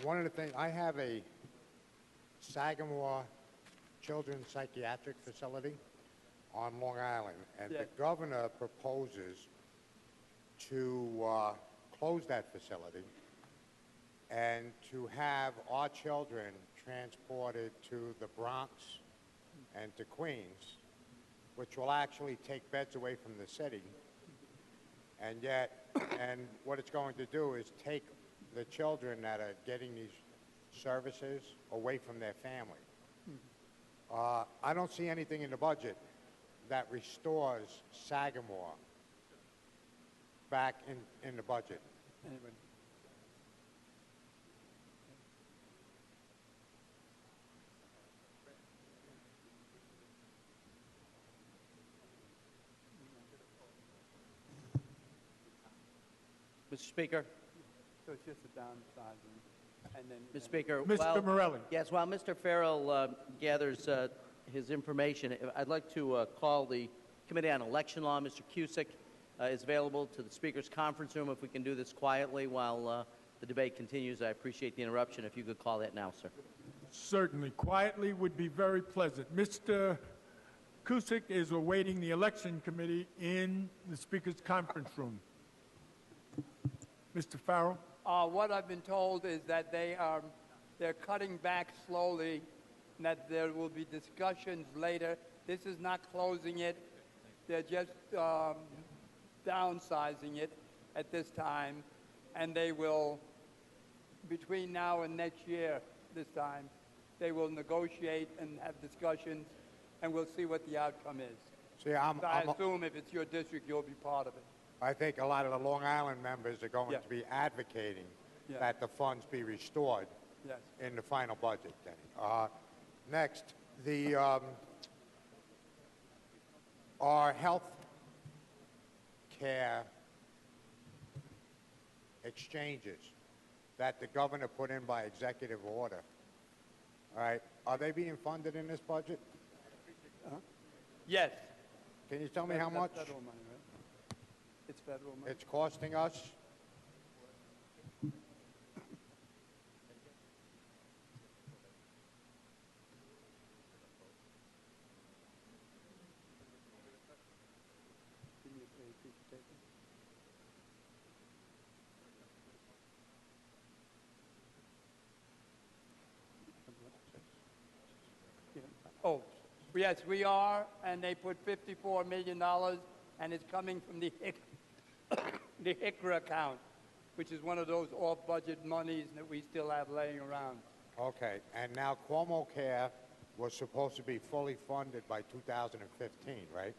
one of the things, I have a Sagamore Children's Psychiatric Facility on Long Island, and Yes. the governor proposes to close that facility and to have our children transported to the Bronx and to Queens, which will actually take beds away from the city. And yet, and what it's going to do is take the children that are getting these services away from their family. I don't see anything in the budget that restores Sagamore back in the budget. Anybody? Mr. Speaker. So it's just a downsizing, and then... Mr. Speaker. Mr. Morelli. Yes, while Mr. Farrell gathers his information, I'd like to call the Committee on Election Law. Mr. Cusick is available to the Speaker's conference room. If we can do this quietly while the debate continues, I appreciate the interruption. If you could call that now, sir. Certainly. Quietly would be very pleasant. Mr. Cusick is awaiting the Election Committee in the Speaker's conference room. Mr. Farrell? What I've been told is that they're cutting back slowly, and that there will be discussions later. This is not closing it. They're just downsizing it at this time, and they will, between now and next year, this time, they will negotiate and have discussions, and we'll see what the outcome is. See, I assume if it's your district, you'll be part of it. I think a lot of the Long Island members are going Yeah. to be advocating Yeah. that the funds be restored Yes. in the final budget, Denny. Next, our health care exchanges that the governor put in by executive order, all right, are they being funded in this budget? Yes. Can you tell me how That's much federal money, right? It's federal money. it's costing us? Give me a piece of paper. Yeah. Oh, yes, we are, and they put $54 million, and it's coming from the the HICRA account, which is one of those off-budget monies that we still have laying around. Okay, and now Cuomo Care was supposed to be fully funded by 2015, right?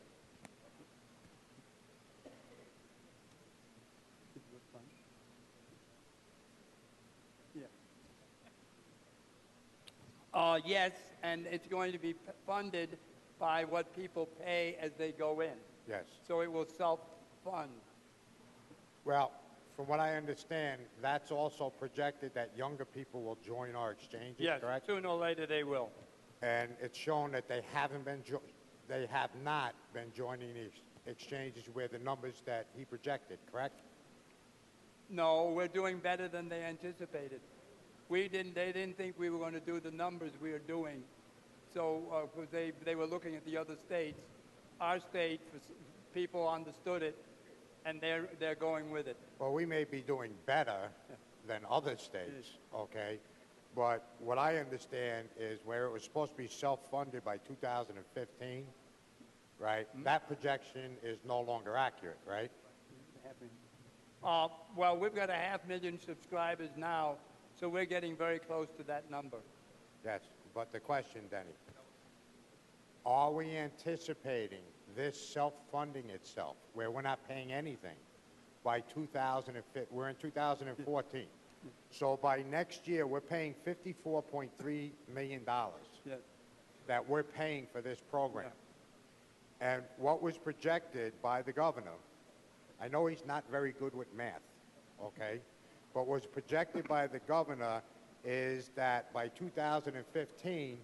Yeah. Yes, and it's going to be funded by what people pay as they go in. Yes. So it will self-fund. Well, from what I understand, that's also projected that younger people will join our exchanges, Yes, correct? sooner or later they will. And it's shown that they have not been joining these exchanges with the numbers that he projected, correct? No, we're doing better than they anticipated. They didn't think we were going to do the numbers we are doing. So, because they were looking at the other states. Our state, people understood it, and they're going with it. Well, we may be doing better than other states, okay? But what I understand is where it was supposed to be self-funded by 2015, right? That projection is no longer accurate, right? Well, we've got 500,000 subscribers now, so we're getting very close to that number. Yes, but the question, Denny, are we anticipating this self-funding itself, where we're not paying anything, by 2015? We're in 2014. So by next year, we're paying $54.3 million Yes. that we're paying for this program. And what was projected by the governor, I know he's not very good with math, okay? But what's projected by the governor is that by 2015,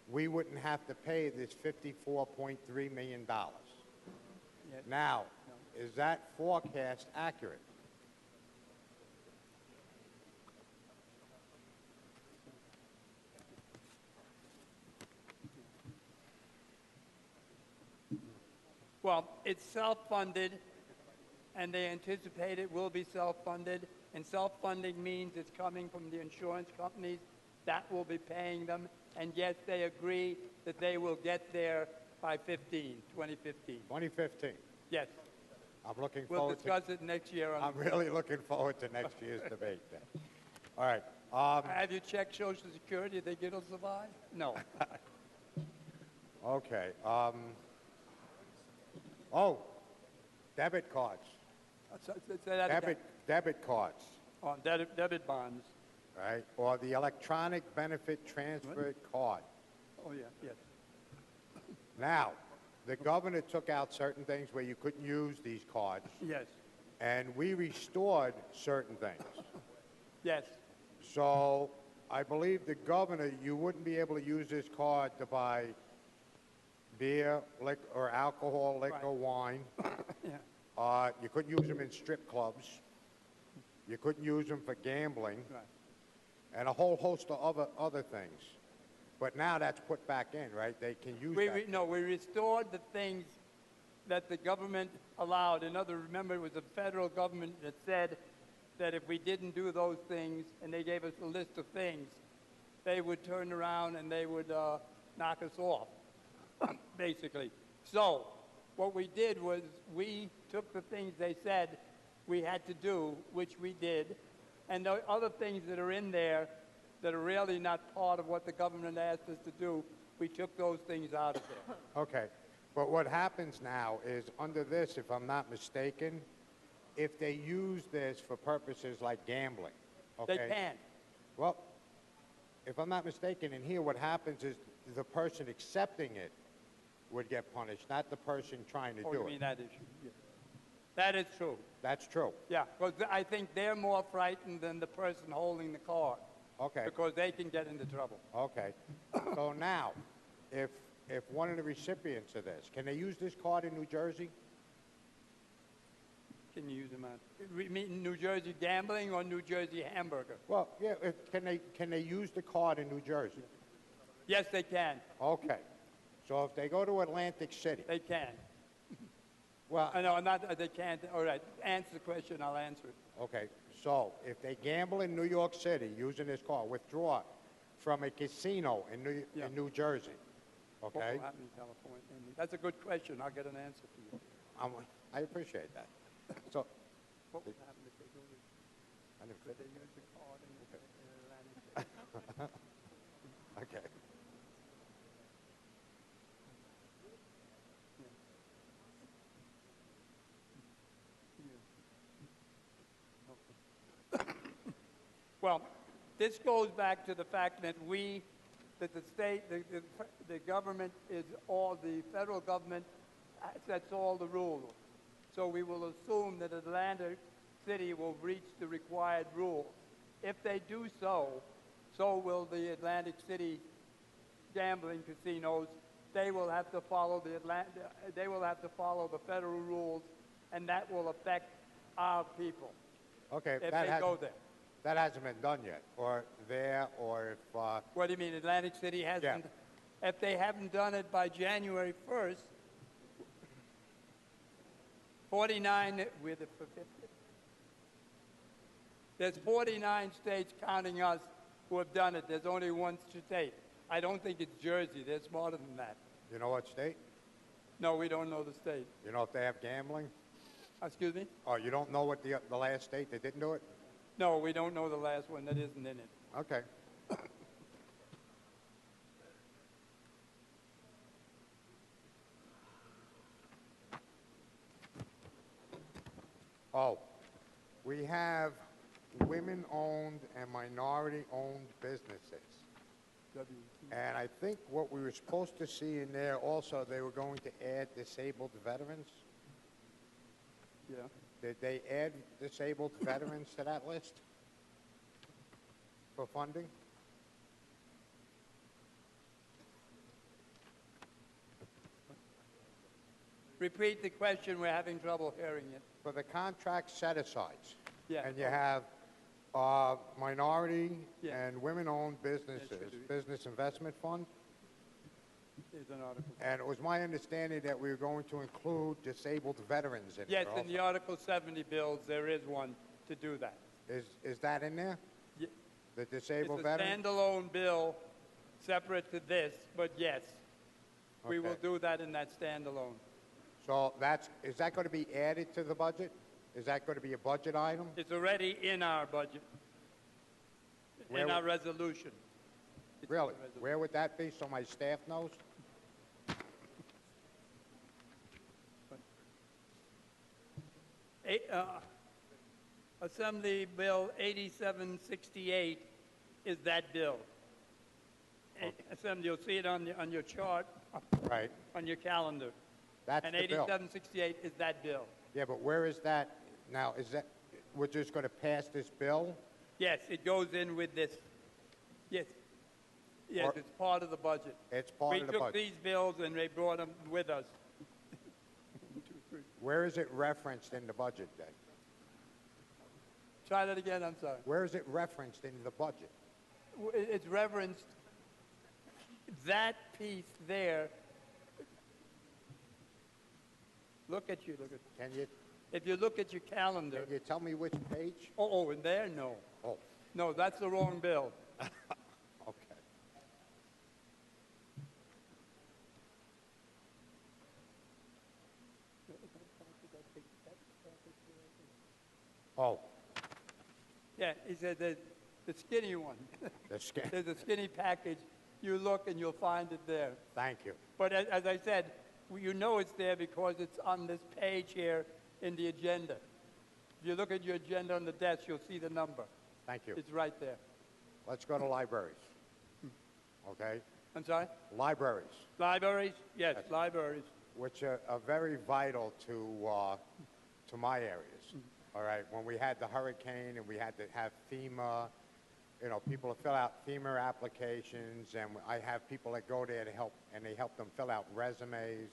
we wouldn't have to pay this $54.3 million. Yes. Now, is that forecast accurate? Well, it's self-funded, and they anticipate it will be self-funded. And self-funding means it's coming from the insurance companies that will be paying them. And yes, they agree that they will get there by 2015. 2015. Yes. I'm looking We'll forward discuss it next year. I'm really looking forward to next year's debate then. All right. Have you checked Social Security? Did they get to survive? No. Okay. Oh, debit cards. Say that again. Debit cards, On debit bonds. right? Or the electronic benefit transfer card. Oh, yeah, yes. Now, the governor took out certain things where you couldn't use these cards, Yes, and we restored certain things. yes. So I believe the governor, you wouldn't be able to use this card to buy beer, liquor, or alcohol, liquor, Right. wine. Yeah, You couldn't use them in strip clubs. You couldn't use them for gambling, right. and a whole host of other things. But now that's put back in, right? They can use that. No, we restored the things that the government allowed. Remember, it was the federal government that said that if we didn't do those things, and they gave us a list of things, they would turn around and they would knock us off, basically. So what we did was we took the things they said we had to do, which we did, and the other things that are in there that are really not part of what the government asked us to do, we took those things out of there. Okay. But what happens now is under this, if I'm not mistaken, if they use this for purposes like gambling, okay? They can. Well, if I'm not mistaken, in here what happens is the person accepting it would get punished, not the person trying to Oh, do you it. mean that issue? Yeah. That is true. That's true. Yeah, because I think they're more frightened than the person holding the card. Okay. Because they can get into trouble. Okay. So now, if one of the recipients of this, can they use this card in New Jersey? Can you use them on? You mean New Jersey gambling or New Jersey hamburger? Well, yeah, can they use the card in New Jersey? Yes, they can. Okay. So if they go to Atlantic City, They can. well, I know, not, they can't. All right, answer the question, I'll answer it. okay, so if they gamble in New York City using this card, withdraw from a casino in Yeah. New Jersey, What okay? will happen in California? That's a good question. I'll get an answer for you. I appreciate that. So, What will happen if they go to, I didn't if they use the card in Atlantic City? okay. Well, this goes back to the fact that that the state, the government is the federal government sets all the rules. So we will assume that Atlantic City will reach the required rules. If they do so, so will the Atlantic City gambling casinos. They will have to follow they will have to follow the federal rules, and that will affect our people Okay, if they go there. that hasn't been done yet, or if, What do you mean, Atlantic City hasn't? If they haven't done it by January 1st, 49, we're the 50. There's 49 states counting us who have done it. There's only one state. I don't think it's Jersey. They're smarter than that. you know what state? No, we don't know the state. You know if they have gambling? Excuse me? Oh, you don't know what the last state that didn't do it? No, we don't know the last one that isn't in it. Okay. Oh, we have women-owned and minority-owned businesses. And I think what we were supposed to see in there also, they were going to add disabled veterans. Yeah. Did they add disabled veterans to that list for funding? Repeat the question. We're having trouble hearing it. For the contract set-asides. Yeah. And you have minority Yeah. and women-owned businesses, do. Business Investment Fund. There's an article. And it was my understanding that we were going to include disabled veterans in Yes, it in the also. Article 70 bills, there is one to do that. Is that in there? Ye- The It's disabled a veterans? standalone bill separate to this, but yes, we will Okay. do that in that standalone. So is that going to be added to the budget? Is that going to be a budget item? It's already in our budget, Where in would- our resolution. It's in Really? the resolution. Where would that be, so my staff knows? Assembly Bill 8768 is that bill. Assembly, you'll see it on your chart, Right. on your calendar. That's And the bill. 8768 is that bill. Yeah, but where is that? Now, we're just going to pass this bill? Yes, it goes in with this. Yes. Yes, Or- it's part of the budget. It's part of the We took budget. these bills and they brought them with us. Where is it referenced in the budget then? Try that again, I'm sorry. Where is it referenced in the budget? It's referenced, that piece there. Look at you, look at, Can you if you look at your calendar, tell me which page? oh, in there? No. Oh, No, that's the wrong bill. okay. Oh, Yeah, he said the skinny one. the scan. There's a skinny package. You look and you'll find it there. Thank you. But as I said, you know it's there because it's on this page here in the agenda. If you look at your agenda on the desk, you'll see the number. Thank you. It's right there. Let's go to libraries. Okay? I'm sorry? Libraries, Libraries? Yes, Yes. libraries. which are very vital to my areas. All right? When we had the hurricane and we had to have FEMA, people to fill out FEMA applications, and I have people that go there to help, and they help them fill out resumes.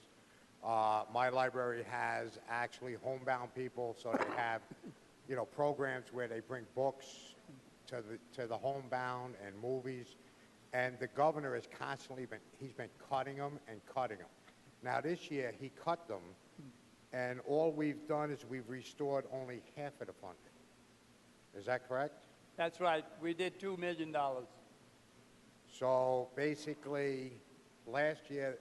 My library has actually homebound people, so they have, programs where they bring books to the homebound and movies. And the governor has constantly he's been cutting them and cutting them. Now this year he cut them, and all we've done is we've restored only half of the funding. Is that correct? That's right. We did $2 million. So basically, last year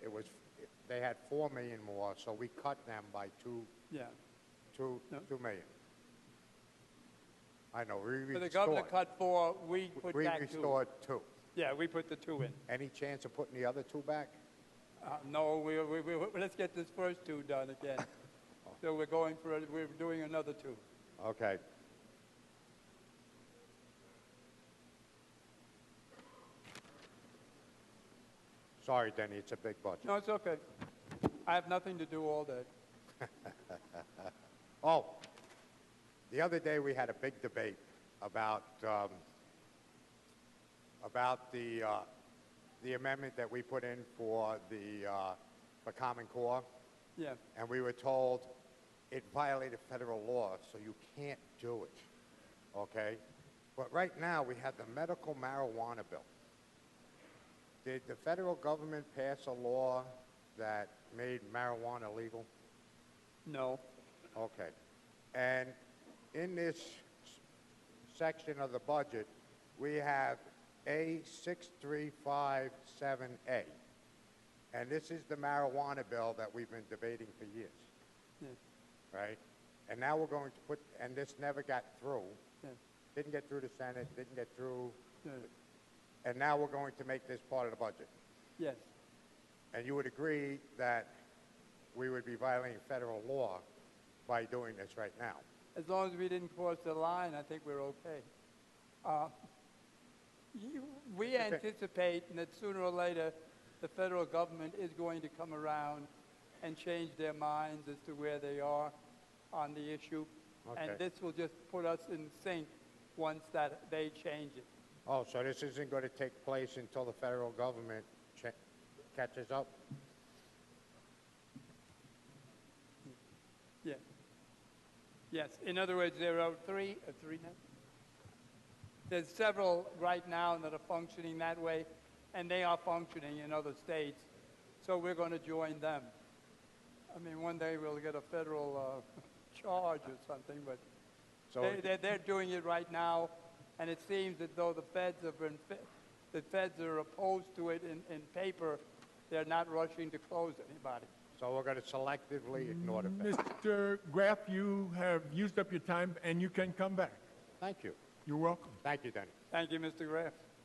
they had 4 million more, so we cut them by two Yeah. No. 2 million. I know, we So the restored. governor cut 4, we put We back 2. restored 2. Yeah, we put the 2 in. Any chance of putting the other 2 back? No, let's get this first 2 done again. So we're doing another 2. Okay. Sorry, Denny, it's a big budget. No, it's okay. I have nothing to do all day. Oh, the other day we had a big debate about the amendment that we put in for Common Core, Yeah. and we were told it violated federal law, so you can't do it, okay? But right now, we have the medical marijuana bill. Did the federal government pass a law that made marijuana legal? No. Okay. And in this section of the budget, we have A6357A. And this is the marijuana bill that we've been debating for years, Yeah. right? And now we're going to and this never got through. Yeah. Didn't get through the Senate, didn't get through, Yeah. and now we're going to make this part of the budget. Yes. And you would agree that we would be violating federal law by doing this right now? As long as we didn't cross the line, I think we're okay. We anticipate that sooner or later, the federal government is going to come around and change their minds as to where they are on the issue. And Okay. this will just put us in sync once that they change it. Oh, so this isn't going to take place until the federal government catches up? Yeah. Yes. In other words, there are three now? There's several right now that are functioning that way, and they are functioning in other states. so we're going to join them. I mean, one day we'll get a federal charge or something, but So they're doing it right now, and it seems as though the feds are opposed to it in paper. They're not rushing to close anybody. So we're going to selectively ignore the feds. Mr. Graf, you have used up your time, and you can come back. Thank you. You're welcome. Thank you, Denny. Thank you, Mr. Graff.